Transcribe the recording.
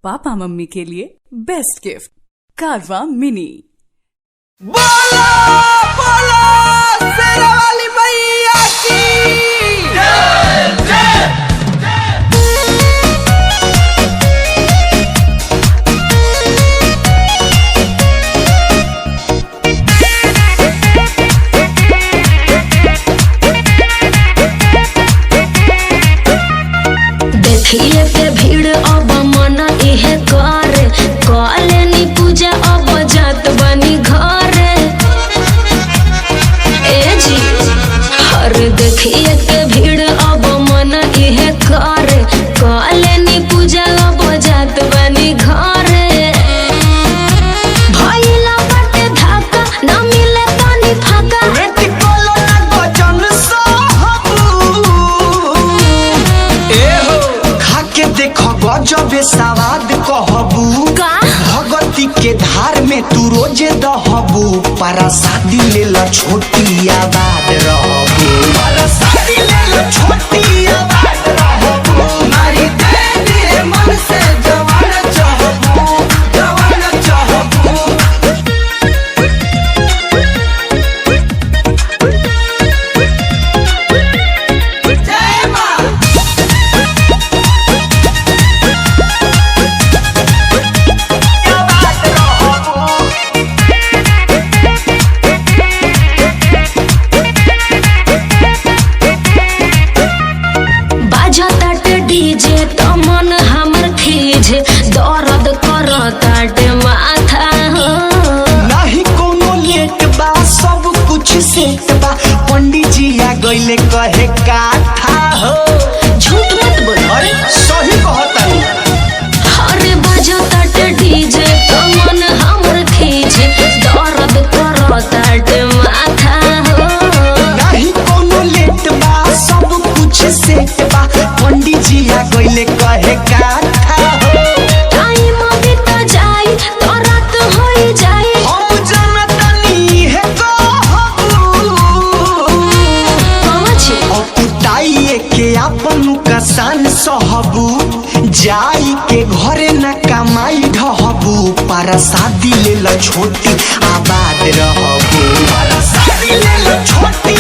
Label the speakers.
Speaker 1: Papa mummy के लिए best gift कारवा मिनी।
Speaker 2: बोलो बोलो शेरा वाली मैया की जय जय।
Speaker 3: देखिए के भीड़ अब मन इहे करे कलेनी पूजा अब जात बनी घरे। ए जी हर देखिए के भीड़ अब मन इहे करे कलेनी पूजा अब जात बनी घरे। भइला बाटे धक्का न मिले तनी फाका
Speaker 2: रेट कोलो ना गजन सहबू ए हो खाके देखो गजबे सवाद कहबू
Speaker 3: का
Speaker 2: भगती के धार में तू रोजे दहबू पारा शादी ले ला छोटी आबाद रहबू पारा शादी ले ला छोटी आबाद रहबू मारी दे दिए मन से जवान चाहबू जवान चाहबू। जय मां
Speaker 3: बाजताटे डीजे त मन हमर खीजे दर्द करताटे माथा हो।
Speaker 2: नहीं कोनो लेट बा सब कुछ सेट बा पंडित जी आ गइले कहे काथा हो।
Speaker 3: झूठ मत बोल
Speaker 2: अरे सही कहतानी
Speaker 3: अरे बाजताटे डीजे त मन हमर खीजे दर्द करताटे माथा हो।
Speaker 2: नहीं कोनो लेट बा सब कुछ सेट बा पंडित जी आ गइले कहे काथा हो।
Speaker 3: टाइम बीत जाई तो रात होई जाई
Speaker 2: हम जनतनी है कहबू
Speaker 3: पहुंचे
Speaker 2: अपुताइए के अपन कसान सहबू जाई के घरे न कमाई ढहबू पारा शादी ले ला छोटी आबाद रहबू पारा शादी ले ला छोटी